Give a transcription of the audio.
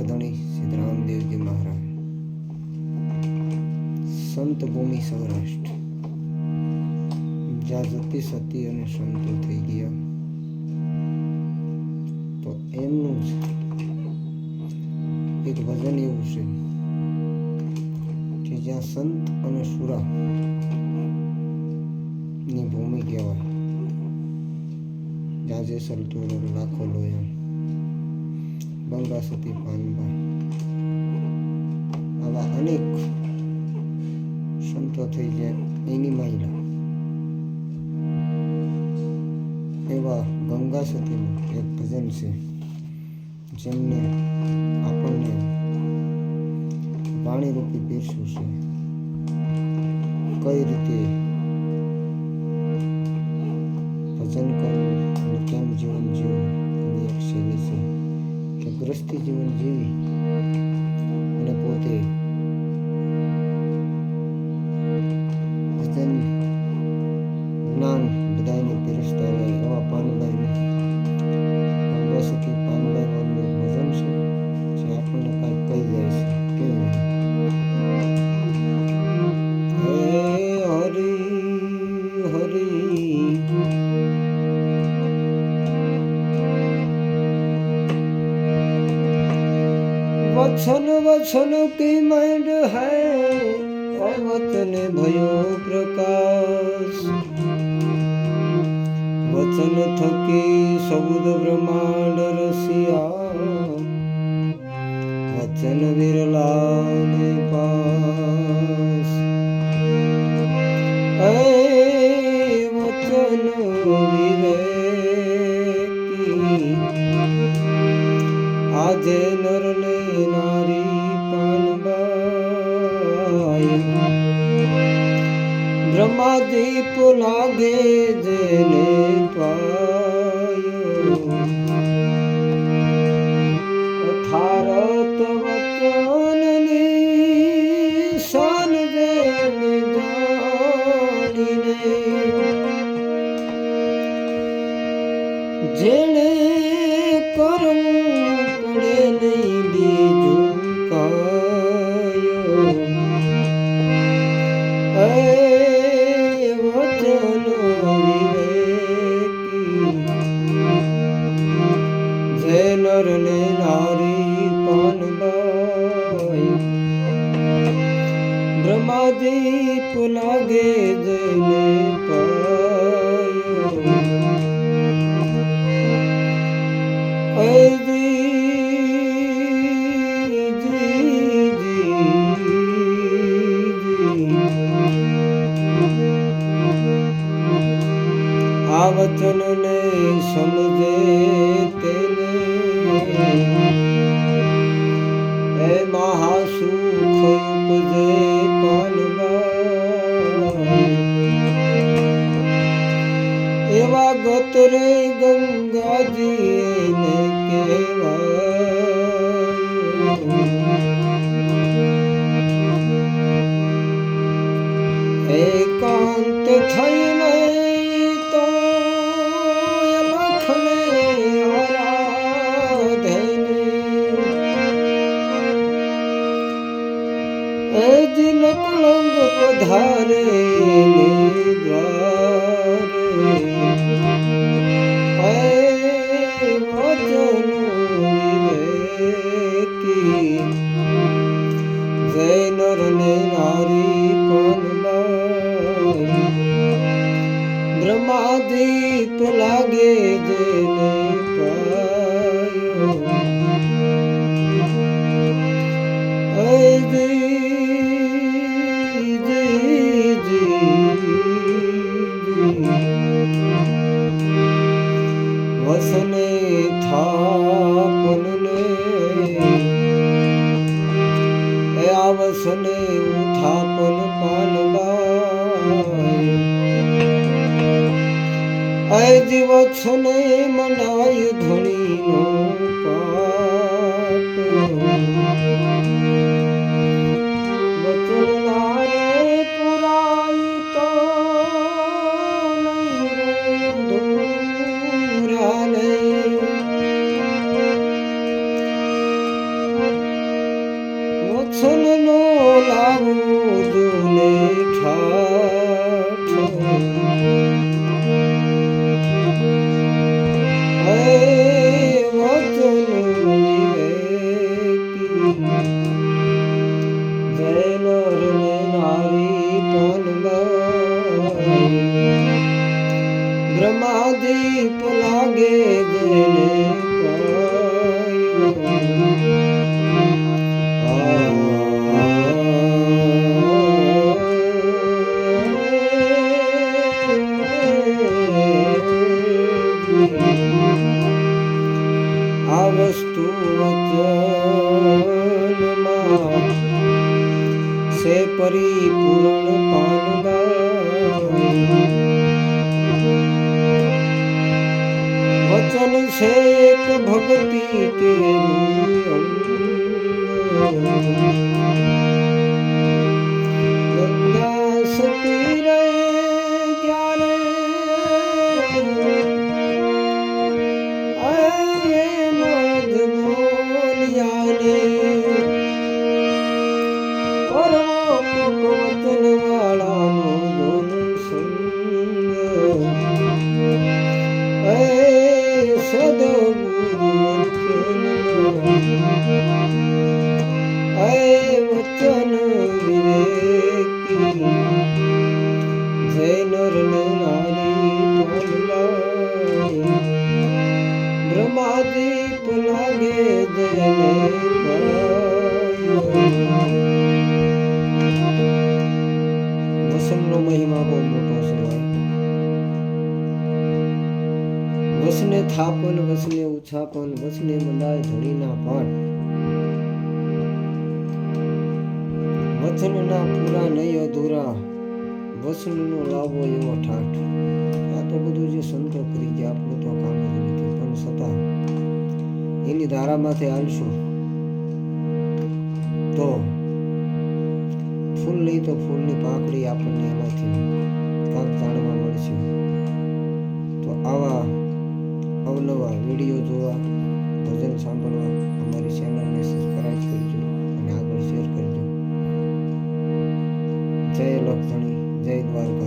ધણી સિદ્ધરામદેવજી મહારાજ, સંત ભૂમિ સૌરાષ્ટ્ર, જ્યાં જતી સતી અને સંતો થઈ ગયા, તો એમનું જ એક ભજન એવું છે કે જ્યાં સંત અને સુરા ની ભૂમિ કહેવાય, જ્યાં જેસલ તોરલ લાખો લોયા, બંગા સતી પાનબા, આવા અનેક સંતો થઈ જાય એની મહિલા, એવા ગંગા સતીનું એક ભજન છે જેમને આપણને વાણીરૂપી પીરસ્યું છે. કઈ રીતે ભજન કરવું અને કેમ જીવન જીવવું એની એક શૈલી છે કે ગ્રસ્તી જીવન જીવી અને પોતે ભજન જ્ઞાન બધાને પીરસતા રહે એવા પાનબાઈ સતી પાનબાઈ નામનું એક ભજન છે જે આપણને કાંઈક કહી જાય છે. કેવું હે હરી હરી वचन वचन की मैंड है वचन भयो प्रकाश, वचन थकी सबुद ब्रह्मांड रसिया, वचन विरला ने पास, वचन विवेकी આજે નર ને નારી પાનબાઈ, બ્રહ્માદીપ લાગે જેને પાયો, અથારત વચનની શાન જેને જાણીને, જેણે કરવું નહીં બીજું કાયો, વચન વિવેકી જે નર ને નારી પાનબાઈ, બ્રહ્માદીપ લાગે જેને પાયો, આ વચન ને સમજે તેને એ મહાસુખ ઉપજે પાનબાઈ, એવા ગોતરે ગંગાજી ને કહેવાય, એકાંત થઈને તો લખને આરાધને, એ દિન કલંગ પધારે ને દ્વારે, વચન વિવેકી જય નર ને નારી પાનબાઈ, બ્રહ્માદીપ લાગે જેને પાયો, વસને થાપન ને એ આવસને ઉથાપન પાનબાઈ, અજી વસને મનાય ધણી નો પાટ, વચન નારે પુરાય તો નહીં રે ધૂરા ને, બ્રહ્માદીપ લાગે જેને આ વસ્તુ વચનમાં સે પરિપૂર્ણ પાનબાઈ વચન છે એક ભક્તિ તેરું ગંગા સતી રે ત્યારે મધ બોલિયાને વચન વાળાનો દોન સંગ વચન વિવેકી જય નર નારી બ્રહ્માદીપ લાગે જયને વસનનો મહિમા બહુ મોટો છે. વસને થાપન વસને ઉછાપન વસને મંડાય ધણીના પાઠ વચનના પૂરા નહીં અધૂરા વસનનો લાવો એવો ઠાઠ. આ તો બધું જે સંતો કરી ગયા આપણું તો કામ જ નથી, પણ છતાં એની ધારામાંથી હાલશું તો ફૂલ નહીં તો ફૂલની પાંખડી આપણને એમાંથી કાંક જાણવા મળશે. તો આવા અવનવા વિડીયો જોવા, ભજન સાંભળવા અમારી ચેનલને સબસ્ક્રાઈબ કરજો અને આગળ શેર કરજો. જય લખધણી, જય દ્વારકા.